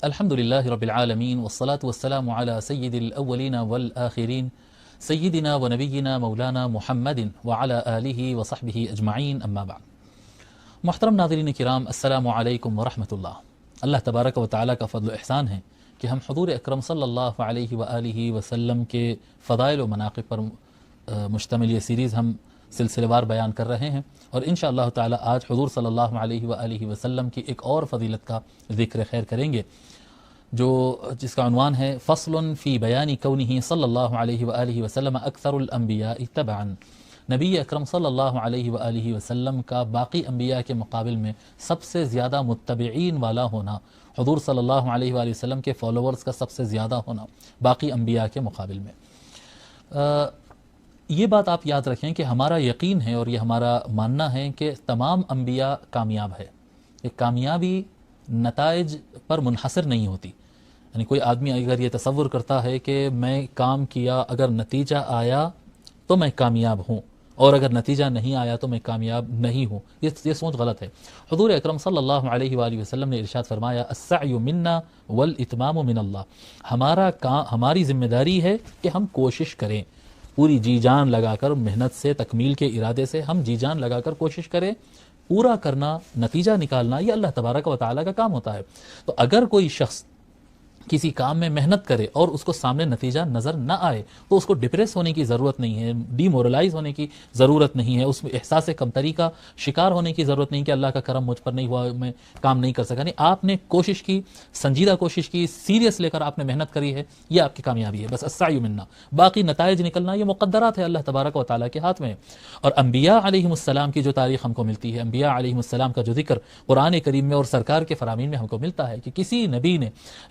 الحمد للہ رب العالمین والصلاة والسلام علی سید الاولین والآخرین سیدنا و نبینا مولانا محمد وعلی آلہ وصحبہ اجمعین اما بعد۔ محترم ناظرین کرام، السلام علیکم ورحمۃ اللہ۔ اللہ تبارک و تعالیٰ کا فضل و احسان ہے کہ ہم حضور اکرم صلی اللہ علیہ وآلہ وسلم کے فضائل و مناقب پر مشتمل یہ سیریز ہم سلسلہ وار بیان کر رہے ہیں، اور انشاءاللہ تعالی آج حضور صلی اللہ علیہ وآلہ وسلم کی ایک اور فضیلت کا ذکر خیر کریں گے، جس کا عنوان ہے فصل فی بیان کونہ صلی اللہ علیہ وآلہ وسلم اکثر الانبیاء تبعا۔ نبی اکرم صلی اللہ علیہ وآلہ وسلم کا باقی انبیاء کے مقابل میں سب سے زیادہ متبعین والا ہونا، حضور صلی اللہ علیہ وآلہ وسلم کے فالوورز کا سب سے زیادہ ہونا باقی انبیاء کے مقابل میں۔ یہ بات آپ یاد رکھیں کہ ہمارا یقین ہے اور یہ ہمارا ماننا ہے کہ تمام انبیاء کامیاب ہے۔ ایک کامیابی نتائج پر منحصر نہیں ہوتی، یعنی کوئی آدمی اگر یہ تصور کرتا ہے کہ میں کام کیا، اگر نتیجہ آیا تو میں کامیاب ہوں، اور اگر نتیجہ نہیں آیا تو میں کامیاب نہیں ہوں، یہ سوچ غلط ہے۔ حضور اکرم صلی اللہ علیہ وآلہ وسلم نے ارشاد فرمایا السعی منا والاتمام من اللہ، ہماری ذمہ داری ہے کہ ہم کوشش کریں، پوری جی جان لگا کر، محنت سے، تکمیل کے ارادے سے ہم جی جان لگا کر کوشش کریں، پورا کرنا، نتیجہ نکالنا یہ اللہ تبارک و تعالیٰ کا کام ہوتا ہے۔ تو اگر کوئی شخص کسی کام میں محنت کرے اور اس کو سامنے نتیجہ نظر نہ آئے تو اس کو ڈپریس ہونے کی ضرورت نہیں ہے، ڈی مورلائز ہونے کی ضرورت نہیں ہے، اس میں احساس کمتری کا شکار ہونے کی ضرورت نہیں کہ اللہ کا کرم مجھ پر نہیں ہوا، میں کام نہیں کر سکا۔ نہیں، آپ نے کوشش کی، سنجیدہ کوشش کی، سیریس لے کر آپ نے محنت کری ہے، یہ آپ کی کامیابی ہے۔ بس السعی منا، باقی نتائج نکلنا یہ مقدرات ہے اللہ تبارک و تعالیٰ کے ہاتھ میں۔ اور انبیاء علیہم السلام کی جو تاریخ ہم کو ملتی ہے، انبیاء علیہم السلام کا جو ذکر قرآن کریم میں اور سرکار کے فرامین میں ہم کو ملتا ہے کہ کسی نبی نے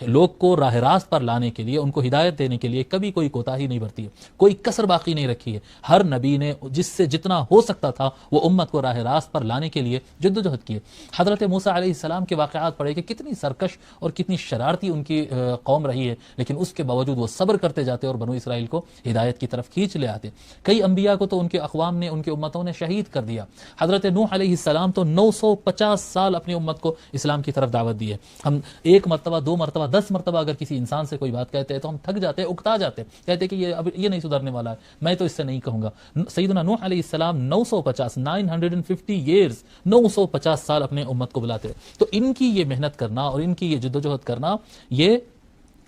لوگ کو راہ راست پر لانے کے لیے، ان کو ہدایت دینے کے لیے کبھی کوئی کوتاہی نہیں برتی ہے، کوئی کسر باقی نہیں رکھی ہے۔ ہر نبی نے جس سے جتنا ہو سکتا تھا وہ امت کو راہ راست پر لانے کے لیے جدوجہد کی ہے۔ حضرت موسیٰ علیہ السلام کے واقعات پڑھے کہ کتنی سرکش اور کتنی شرارتی ان کی قوم رہی ہے، لیکن اس کے باوجود وہ صبر کرتے جاتے اور بنو اسرائیل کو ہدایت کی طرف کھینچ لے آتے۔ کئی انبیاء کو تو ان کے اقوام نے، ان کے امتوں نے شہید کر دیا۔ حضرت نوح علیہ السلام تو 950 سال اپنی امت کو اسلام کی طرف دعوت دی ہے۔ ہم ایک مرتبہ، دو مرتبہ، 10 مرتبہ اگر کسی انسان سے کوئی بات کہتے ہیں تو ہم تھک جاتے ہیں، اکتا جاتے ہیں، کہتے ہیں کہ یہ نہیں سدھرنے والا ہے، میں تو اس سے نہیں کہوں گا۔ سیدنا نوح علیہ السلام 950 ایئرز 950 سال اپنے امت کو بلاتے ہیں۔ تو ان کی یہ محنت کرنا اور ان کی یہ جدوجہد کرنا یہ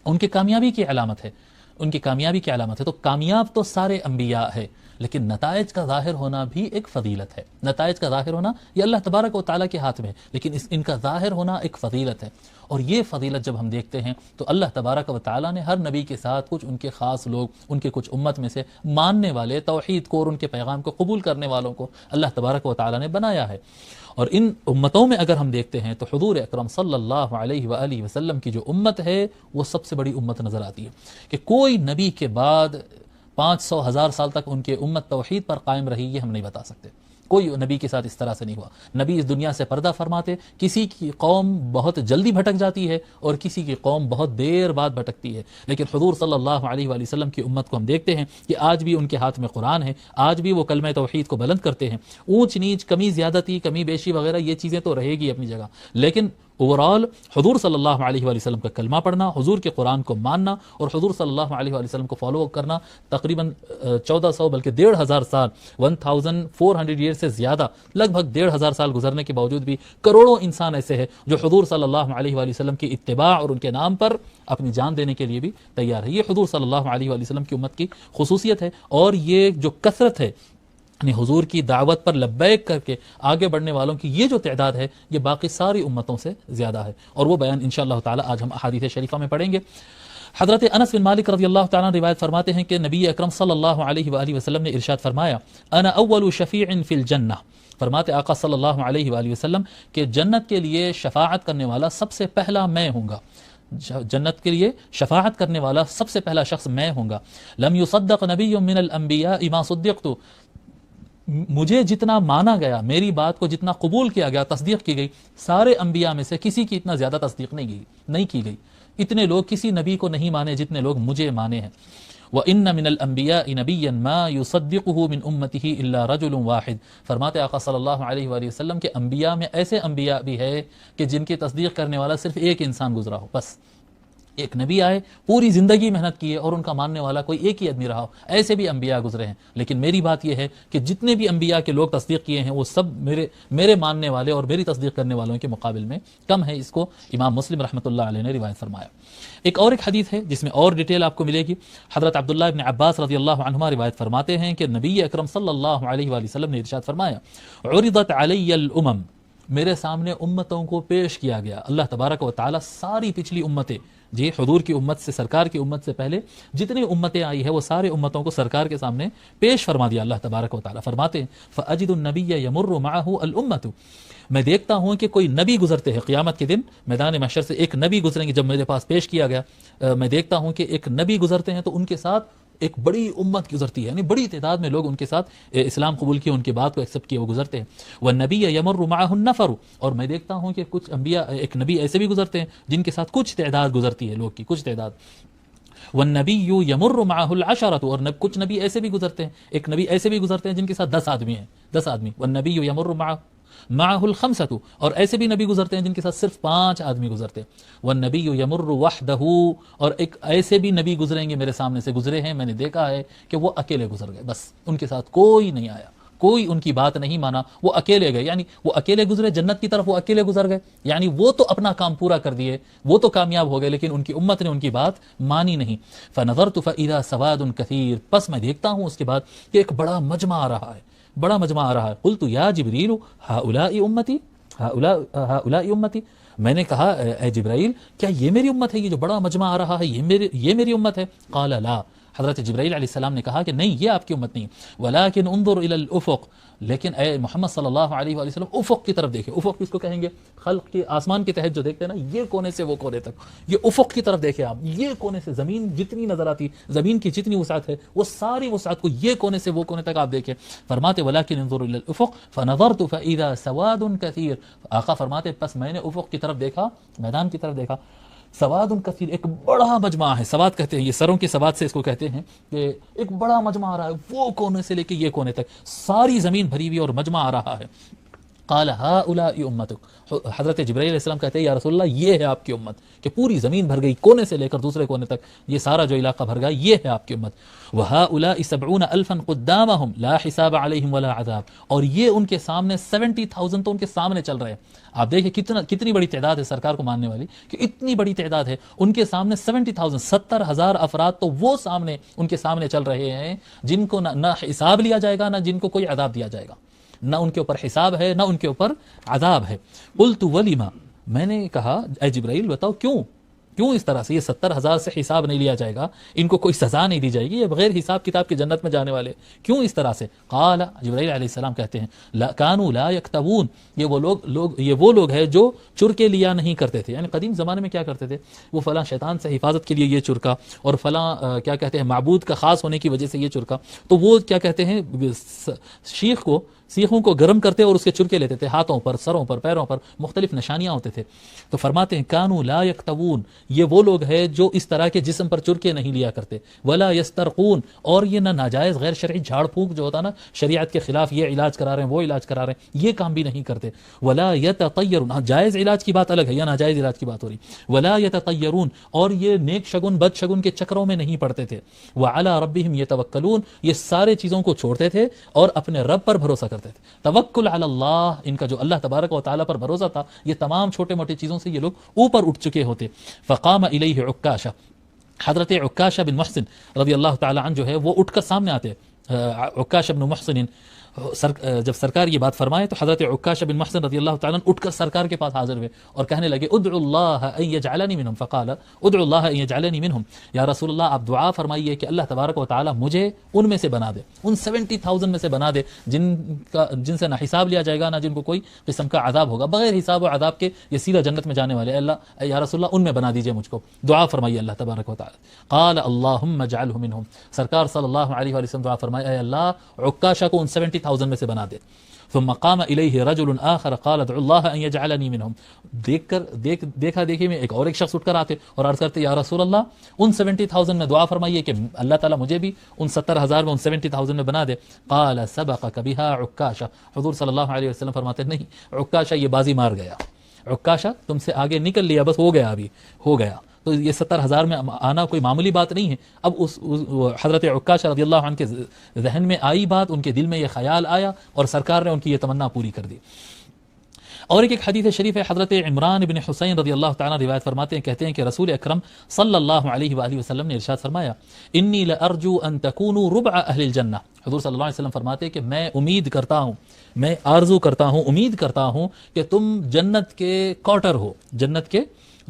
ان کی کامیابی کی علامت ہے، ان کی کامیابی کی علامت ہے۔ تو کامیاب تو سارے انبیاء ہے، لیکن نتائج کا ظاہر ہونا بھی ایک فضیلت ہے۔ نتائج کا ظاہر ہونا یہ اللہ تبارک و تعالیٰ کے ہاتھ میں ہے، لیکن ان کا ظاہر ہونا ایک فضیلت ہے۔ اور یہ فضیلت جب ہم دیکھتے ہیں تو اللہ تبارک و تعالیٰ نے ہر نبی کے ساتھ کچھ ان کے خاص لوگ، ان کے کچھ امت میں سے ماننے والے، توحید کو اور ان کے پیغام کو قبول کرنے والوں کو اللہ تبارک و تعالیٰ نے بنایا ہے۔ اور ان امتوں میں اگر ہم دیکھتے ہیں تو حضور اکرم صلی اللہ علیہ وآلہ وسلم کی جو امت ہے وہ سب سے بڑی امت نظر آتی ہے، کہ کوئی نبی کے بعد 500 1000 سال تک ان کی امت توحید پر قائم رہی، یہ ہم نہیں بتا سکتے۔ کوئی نبی کے ساتھ اس طرح سے نہیں ہوا۔ نبی اس دنیا سے پردہ فرماتے، کسی کی قوم بہت جلدی بھٹک جاتی ہے اور کسی کی قوم بہت دیر بعد بھٹکتی ہے، لیکن حضور صلی اللہ علیہ وآلہ وسلم کی امت کو ہم دیکھتے ہیں کہ آج بھی ان کے ہاتھ میں قرآن ہے، آج بھی وہ کلمہ توحید کو بلند کرتے ہیں۔ اونچ نیچ، کمی زیادتی، کمی بیشی وغیرہ یہ چیزیں تو رہے گی اپنی جگہ، لیکن اوورال حضور صلی اللہ علیہ وآلہ وسلم کا کلمہ پڑھنا، حضور کے قرآن کو ماننا اور حضور صلی اللہ علیہ وآلہ وسلم کو فالو کرنا، تقریباً 1400 بلکہ 1500 سال، 1400 ایئر سے زیادہ، لگ بھگ 1500 سال گزرنے کے باوجود بھی کروڑوں انسان ایسے ہیں جو حضور صلی اللہ علیہ وآلہ وسلم کی اتباع اور ان کے نام پر اپنی جان دینے کے لیے بھی تیار ہے۔ یہ حضور صلی اللہ علیہ وآلہ وسلم کی امت کی خصوصیت ہے، اور یہ جو کثرت ہے، یعنی حضور کی دعوت پر لبیک کر کے آگے بڑھنے والوں کی یہ جو تعداد ہے یہ باقی ساری امتوں سے زیادہ ہے، اور وہ بیان انشاءاللہ تعالی آج ہم احادیث شریفہ میں پڑھیں گے۔ حضرت انس بن مالک رضی اللہ تعالیٰ روایت فرماتے ہیں کہ نبی اکرم صلی اللہ علیہ وآلہ وسلم نے ارشاد فرمایا انا اول شفیع فی الجنہ، فرماتے آقا صلی اللہ علیہ وآلہ وسلم کہ جنت کے لیے شفاعت کرنے والا سب سے پہلا میں ہوں گا، جنت کے لیے شفاعت کرنے والا سب سے پہلا شخص میں ہوں گا۔ لم یصدق نبی من الانبیاء ما صدقت، مجھے جتنا مانا گیا، میری بات کو جتنا قبول کیا گیا، تصدیق کی گئی، سارے انبیاء میں سے کسی کی اتنا زیادہ تصدیق نہیں کی گئی، اتنے لوگ کسی نبی کو نہیں مانے جتنے لوگ مجھے مانے ہیں۔ وَإِنَّ مِنَ الْأَنْبِيَاءِ نَبِيًّا مَا يُصَدِّقُهُ مِنْ أُمَّتِهِ إِلَّا رَجُلٌ وَاحِدٌ، فرماتے آقا صلی اللہ علیہ وآلہ وسلم کہ انبیاء میں ایسے انبیاء بھی ہے کہ جن کی تصدیق کرنے والا صرف ایک انسان گزرا ہو، بس ایک نبی آئے پوری زندگی محنت کی ہے اور ان کا ماننے والا کوئی ایک ہی آدمی رہا ہو، ایسے بھی انبیاء گزرے ہیں، لیکن میری بات یہ ہے کہ جتنے بھی انبیاء کے لوگ تصدیق کیے ہیں وہ سب میرے ماننے والے اور میری تصدیق کرنے والوں کے مقابل میں کم ہے۔ اس کو امام مسلم رحمۃ اللہ علیہ نے روایت فرمایا۔ ایک حدیث ہے جس میں اور ڈیٹیل آپ کو ملے گی۔ حضرت عبداللہ ابن عباس رضی اللہ عنہما روایت فرماتے ہیں کہ نبی اکرم صلی اللہ علیہ وآلہ وسلم نے ارشاد فرمایا، عرضت علی الامم، میرے سامنے امتوں کو پیش کیا گیا۔ اللہ تبارک و تعالی ساری پچھلی امتیں، جی حضور کی امت سے، سرکار کی امت سے پہلے جتنی امتیں آئی ہے وہ سارے امتوں کو سرکار کے سامنے پیش فرما دیا اللہ تبارک و تعالی۔ فرماتے ہیں فاجد النبی یمر معه الامۃ، میں دیکھتا ہوں کہ کوئی نبی گزرتے ہیں قیامت کے دن میدان محشر سے، ایک نبی گزریں گے۔ جب میرے پاس پیش کیا گیا میں دیکھتا ہوں کہ ایک نبی گزرتے ہیں تو ان کے ساتھ ایک بڑی امت گزرتی ہے، یعنی بڑی تعداد میں لوگ ان کے ساتھ اسلام قبول کیے، ان کی بات کو ایکسیپٹ کیے، وہ گزرتے ہیں۔ والنبی یمر معه النفر، اور میں دیکھتا ہوں کہ کچھ انبیاء، ایک نبی ایسے بھی گزرتے ہیں جن کے ساتھ کچھ تعداد گزرتی ہے، لوگ کی کچھ تعداد۔ والنبی یمر معه العشرۃ، اور کچھ نبی ایسے بھی گزرتے ہیں، ایک نبی ایسے بھی گزرتے ہیں جن کے ساتھ 10 آدمی ہیں، 10 آدمی۔ والنبی یمر معه الخمسۃ، اور ایسے بھی نبی گزرتے ہیں جن کے ساتھ صرف 5 آدمی گزرتے ہیں۔ والنبی یمر وحدہ، اور ایک ایسے بھی نبی گزریں گے میرے سامنے سے گزرے ہیں، میں نے دیکھا ہے کہ وہ اکیلے گزر گئے، بس ان کے ساتھ کوئی نہیں آیا، کوئی ان کی بات نہیں مانا، وہ اکیلے گئے، یعنی وہ اکیلے گزرے جنت کی طرف، وہ اکیلے گزر گئے، یعنی وہ تو اپنا کام پورا کر دیے، وہ تو کامیاب ہو گئے، لیکن ان کی امت نے ان کی بات مانی نہیں۔ فنظرت فاذا سواد کثیر، پس میں دیکھتا ہوں اس کے بعد کہ ایک بڑا مجمع آ رہا ہے، بڑا مجمع آ رہا ہے۔ قلت یا جبریل ہؤلاء امتی، ہؤلاء امتی، میں نے کہا اے جبرائیل کیا یہ میری امت ہے، یہ جو بڑا مجمع آ رہا ہے یہ میری امت ہے؟ قال لا، حضرت جبرائیل علیہ السلام نے کہا کہ نہیں، یہ آپ کی امت نہیں، ولیکن انظر الی الافق، لیکن اے محمد صلی اللہ علیہ وآلہ وسلم افق کی طرف دیکھیں۔ افق کس کو کہیں گے؟ خلق کے آسمان کے تحت جو دیکھتے ہیں نا، یہ کونے سے وہ کونے تک، یہ افق کی طرف دیکھیں آپ، یہ کونے سے زمین جتنی نظر آتی، زمین کی جتنی وسعت ہے وہ ساری وسعت کو یہ کونے سے وہ کونے تک آپ دیکھیں۔ فرماتے ولیکن انظر الی الافق فنظرت فاذا سواد کثیر، آقا فرماتے پس میں نے افق کی طرف دیکھا، میدان کی طرف دیکھا، سواد کثیر، ایک بڑا مجمع ہے، سواد کہتے ہیں، یہ سروں کے سواد سے اس کو کہتے ہیں کہ ایک بڑا مجمع آ رہا ہے، وہ کونے سے لے کے یہ کونے تک ساری زمین بھری ہوئی اور مجمع آ رہا ہے۔ قال هؤلاء امتک، حضرت جبرائیل علیہ السلام کہتے ہیں یا رسول اللہ یہ ہے آپ کی امت، کہ پوری زمین بھر گئی، کونے سے لے کر دوسرے کونے تک یہ سارا جو علاقہ بھر گیا، یہ ہے آپ کی امت۔ وهؤلاء 70,000 قدامهم لا حساب عليهم ولا عذاب، اور یہ ان کے سامنے 70,000 تو ان کے سامنے چل رہے ہیں۔ آپ دیکھیں کتنی بڑی تعداد ہے سرکار کو ماننے والی، کہ اتنی بڑی تعداد ہے، ان کے سامنے 70,000 70,000 افراد تو وہ سامنے ان کے سامنے چل رہے ہیں جن کو نہ حساب لیا جائے گا، نہ جن کو کوئی عذاب دیا جائے گا، نہ ان کے اوپر حساب ہے نہ ان کے اوپر عذاب ہے۔ قلت ولیما، میں نے کہا اے جبرائیل بتاؤ کیوں اس طرح سے؟ یہ 70,000 سے حساب نہیں لیا جائے گا، ان کو کوئی سزا نہیں دی جائے گی، یہ بغیر حساب کتاب کی جنت میں جانے والے، کیوں اس طرح سے؟ قال، جبرائیل علیہ السلام کہتے ہیں کانوا لا یکتبون، یہ وہ لوگ ہیں جو چرکے لیا نہیں کرتے تھے، یعنی قدیم زمانے میں کیا کرتے تھے، وہ فلاں شیطان سے حفاظت کے لیے یہ چرکا، اور فلاں کیا کہتے ہیں معبود کا خاص ہونے کی وجہ سے یہ چرکا، تو وہ کیا کہتے ہیں سیخوں کو گرم کرتے اور اس کے چرکے لیتے تھے، ہاتھوں پر، سروں پر، پیروں پر مختلف نشانیاں ہوتے تھے۔ تو فرماتے ہیں کانوا لا یکتبون، یہ وہ لوگ ہیں جو اس طرح کے جسم پر چرکے نہیں لیا کرتے، ولا یسترقون، اور یہ نہ ناجائز غیر شرعی جھاڑ پھونک جو ہوتا نا شریعت کے خلاف، یہ علاج کرا رہے ہیں وہ علاج کرا رہے ہیں، یہ کام بھی نہیں کرتے۔ ولا یتطیرون، جائز علاج کی بات الگ ہے یا ناجائز علاج کی بات ہو رہی، ولا یتطیرون، اور یہ نیک شگن بد شگن کے چکروں میں نہیں پڑتے تھے، وعلی ربہم یتوکلون، یہ سارے چیزوں کو چھوڑتے تھے اور اپنے رب پر بھروسہ کرتے تھے۔ توکل علی اللہ، ان کا جو اللہ تبارک و تعالیٰ پر بھروسہ تھا، یہ تمام چھوٹے موٹے چیزوں سے یہ لوگ اوپر اٹھ چکے ہوتے۔ فقام الیہ عکاشہ، حضرت عکاشہ بن محسن رضی اللہ تعالی عنہ جو ہے وہ اٹھ کر سامنے آتے۔ عکاشہ بن محسن جب سرکار یہ بات فرمائے تو حضرت عکاشہ بن محسن رضی اللہ تعالیٰ عنہ اٹھ کر سرکار کے پاس حاضر ہوئے اور کہنے لگے ادعو اللہ ان یجعلنی منہم، فقال ادعو اللہ ان یجعلنی منہم، یا رسول اللہ آپ دعا فرمائیے کہ اللہ تبارک و تعالیٰ مجھے ان میں سے بنا دے، ان 70,000 میں سے بنا دے جن سے نہ حساب لیا جائے گا، نہ جن کو کوئی قسم کا عذاب ہوگا، بغیر حساب و عذاب کے یہ سیدھا جنت میں جانے والے، اللہ یا رسول اللہ ان میں بنا دیجئے مجھ کو، دعا فرمائیے اللہ تبارک و تعالیٰ۔ قال اللہم اجعلہ منہم، سرکار صلی اللہ علیہ وسلم دعا فرمائے اے اللہ عکاشہ کو ان 70,000 میں سے بنا دے۔ ثم قام الیہ رجل آخر قال ادعو اللہ ان یجعلنی منہم، دیکھا دیکھی میں ایک شخص اٹھ کر آتے اور عرض کرتے یا رسول اللہ ان 70,000 میں دعا فرمائیے کہ اللہ تعالیٰ مجھے بھی ان 70,000 میں ان 70,000 میں بنا دے۔ قال سبقک بها عکاشہ، حضور صلی اللہ علیہ وسلم فرماتے نہیں عکاشہ یہ بازی مار گیا، عکاشہ تم سے آگے نکل لیا، بس ہو گیا، ابھی ہو گیا۔ تو یہ 70,000 میں آنا کوئی معمولی بات نہیں ہے. اب حضرت عکاشہ رضی اللہ عنہ کے ذہن میں آئی بات، ان کے دل میں یہ خیال آیا اور سرکار نے ان کی یہ تمنا پوری کر دی. اور ایک حدیث شریف ہے، حضرت عمران بن حسین رضی اللہ تعالیٰ روایت فرماتے ہیں، کہتے ہیں کہ رسول اکرم صلی اللہ علیہ وآلہ وسلم نے ارشاد فرمایا، انی لارجو ان تکونوا ربع اہل الجنہ. حضور صلی اللہ علیہ وسلم فرماتے ہیں کہ میں امید کرتا ہوں، میں آرزو کرتا ہوں، امید کرتا ہوں کہ تم جنت کے کوارٹر ہو، جنت کے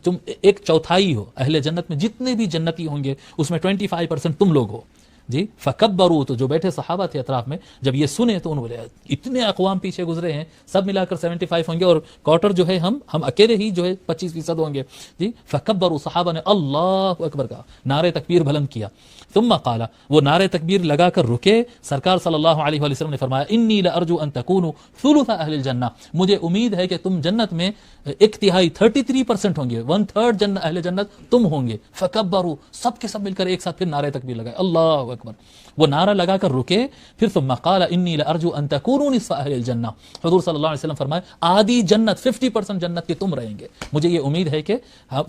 تم ایک چوتھائی ہو. اہل جنت میں جتنے بھی جنتی ہوں گے اس میں 25% تم لوگ ہو. جی فکبروا، تو جو بیٹھے صحابہ تھے اطراف میں جب یہ سنے تو انہوں نے بولے اتنے اقوام پیچھے گزرے ہیں، سب ملا کر 75 ہوں گے اور کوارٹر جو ہے ہم اکیلے ہی جو ہے 25% ہوں گے. جی فکبروا، صحابہ نے اللہ اکبر کہا، نعرہ تکبیر بلند کیا. ثم قال، وہ نعرہ تکبیر لگا کر رکے. سرکار صلی اللہ علیہ وآلہ وسلم نے فرمایا، انی لارجو ان تکونوا ثلث اہل الجنہ، مجھے امید ہے کہ تم جنت میں ایک تہائی 33% ہوں گے، 1/3 اہل جنت تم ہوں گے. فکبروا، سب کے سب مل کر ایک ساتھ پھر نعرہ تکبیر لگائے، اللہ اکبر. وہ نعرہ لگا کر رکے. پھر ثم قال انی لارجو ان تکونوا نصف اہل الجنہ، حضور صلی اللہ علیہ وسلم فرمائے آدھی جنت 50% جنت کے تم رہیں گے، مجھے یہ امید ہے کہ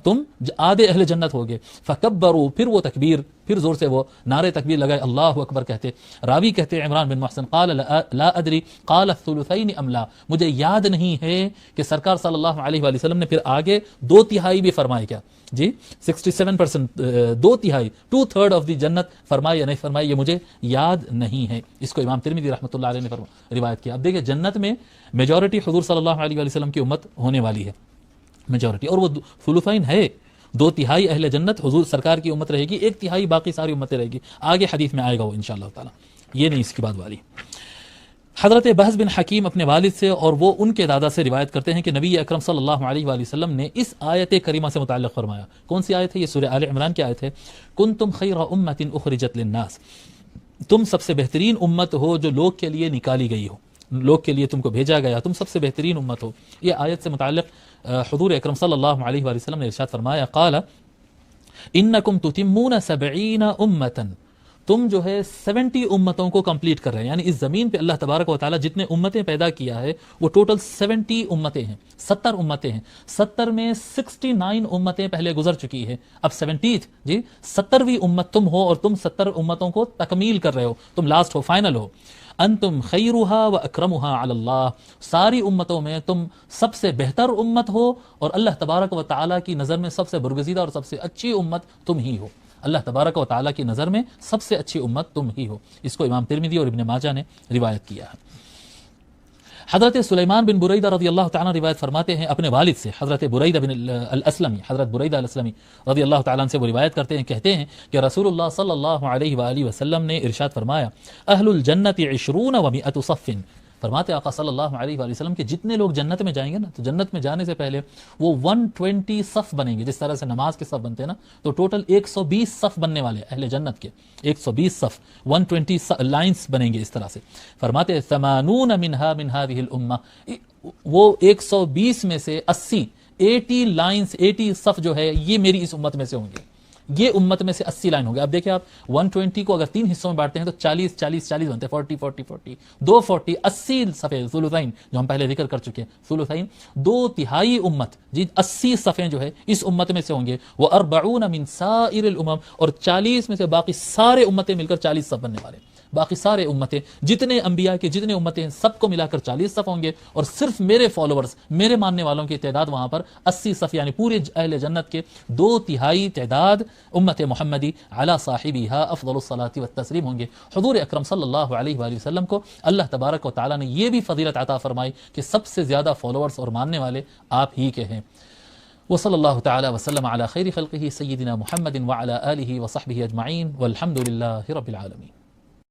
تم آدھے اہل جنت ہوگے. فکبروا، پھر وہ تکبیر، پھر زور سے وہ نعرہ تکبیر لگائے، اللہ اکبر کہتے. راوی کہتے عمران بن محسن قال لا ادری قال الثلثین ام لا، مجھے یاد نہیں ہے کہ سرکار صلی اللہ علیہ وآلہ وسلم نے پھر آگے 2/3 بھی فرمائے کیا. جی 67%، 2/3 2/3 آف دی جنت فرمائی یا نہیں فرمائی یہ مجھے یاد نہیں ہے. اس کو امام ترمذی رحمۃ اللہ علیہ نے روایت کیا. اب دیکھیں جنت میں میجورٹی حضور صلی اللہ علیہ وآلہ وسلم کی امت ہونے والی ہے، میجورٹی، اور وہ ثلثین ہے. 2/3 اہل جنت حضور سرکار کی امت رہے گی، 1/3 باقی ساری امتیں رہے گی. آگے حدیث میں آئے گا وہ انشاءاللہ تعالی، یہ نہیں اس کی بات والی. حضرت بحث بن حکیم اپنے والد سے اور وہ ان کے دادا سے روایت کرتے ہیں کہ نبی اکرم صلی اللہ علیہ وآلہ وسلم نے اس آیت کریمہ سے متعلق فرمایا. کون سی آیت ہے؟ یہ سورہ آل عمران کی آیت ہے، کنتم خیر امۃ اخرجت للناس، تم سب سے بہترین امت ہو جو لوگ کے لیے نکالی گئی ہو، لوگ کے لیے تم کو بھیجا گیا، تم سب سے بہترین امت ہو. یہ آیت سے متعلق حضور اکرم صلی اللہ علیہ وآلہ وسلم نے ارشاد فرمایا، قال انکم تتمون 70 امۃ، تم جو ہے 70 امتوں کو کمپلیٹ کر رہے ہیں. یعنی اس زمین پہ اللہ تبارک و تعالیٰ جتنے امتیں پیدا کیا ہے وہ ٹوٹل 70 امتیں ہیں، 70 امتیں ہیں. 70 میں 69 امتیں پہلے گزر چکی ہے، اب 70 جی 70ویں امت تم ہو اور تم 70 امتوں کو تکمیل کر رہے ہو، تم لاسٹ ہو، فائنل ہو. انتم خیرها و اکرمها علی اللہ، ساری امتوں میں تم سب سے بہتر امت ہو اور اللہ تبارک و تعالیٰ کی نظر میں سب سے برگزیدہ اور سب سے اچھی امت تم ہی ہو. اللہ تبارک و تعالیٰ کی نظر میں سب سے اچھی امت تم ہی ہو. اس کو امام ترمذی اور ابن ماجہ نے روایت کیا ہے. حضرت سلیمان بن بریدہ رضی اللہ تعالیٰ روایت فرماتے ہیں اپنے والد سے، حضرت بریدہ بن الاسلمی، حضرت بریدہ الاسلمی رضی اللہ تعالیٰ عنہ سے وہ روایت کرتے ہیں، کہتے ہیں کہ رسول اللہ صلی اللہ علیہ وآلہ وسلم نے ارشاد فرمایا، اہل الجنت 20 و 100 صف، فرماتے آقا صلی اللہ علیہ وآلہ وسلم کہ جتنے لوگ جنت میں جائیں گے نا تو جنت میں جانے سے پہلے وہ 120 صف بنیں گے. جس طرح سے نماز کے صف بنتے ہیں نا تو ٹوٹل 120 صف بننے والے اہل جنت کے، 120 صف، 120 لائنز بنیں گے. اس طرح سے فرماتے 80 منها من هذه الامه، وہ 120 میں سے 80 لائنز، 80 صف جو ہے یہ میری اس امت میں سے ہوں گے، یہ امت میں سے 80 لائن ہو گئے. اب دیکھیں آپ 120 کو اگر 3 حصوں میں بانٹتے ہیں تو 40 بنتے ہیں، 40 240 80 صفحے ثلثین جو ہم پہلے ذکر کر چکے ہیں. ثلثین 2/3 امت، جی 80 صفحے جو ہے اس امت میں سے ہوں گے. وہ 40 من سائر الامم، اور 40 میں سے باقی سارے امتیں مل کر 40 صف بننے والے. باقی سارے امتیں، جتنے انبیاء کے جتنے امتیں ہیں سب کو ملا کر 40 صف ہوں گے، اور صرف میرے فالوورز، میرے ماننے والوں کی تعداد وہاں پر 80 صف، یعنی پورے اہل جنت کے 2/3 تعداد امت محمدی علی صاحبہا افضل الصلاۃ والتسلیم ہوں گے. حضور اکرم صلی اللہ علیہ وآلہ وسلم کو اللہ تبارک و تعالیٰ نے یہ بھی فضیلت عطا فرمائی کہ سب سے زیادہ فالوورز اور ماننے والے آپ ہی کے ہیں. وصلی اللہ تعالی وسلم علی خیر خلقہ سیدنا محمد وعلی آلہ وصحبہ اجمعین والحمد للہ رب العالمین.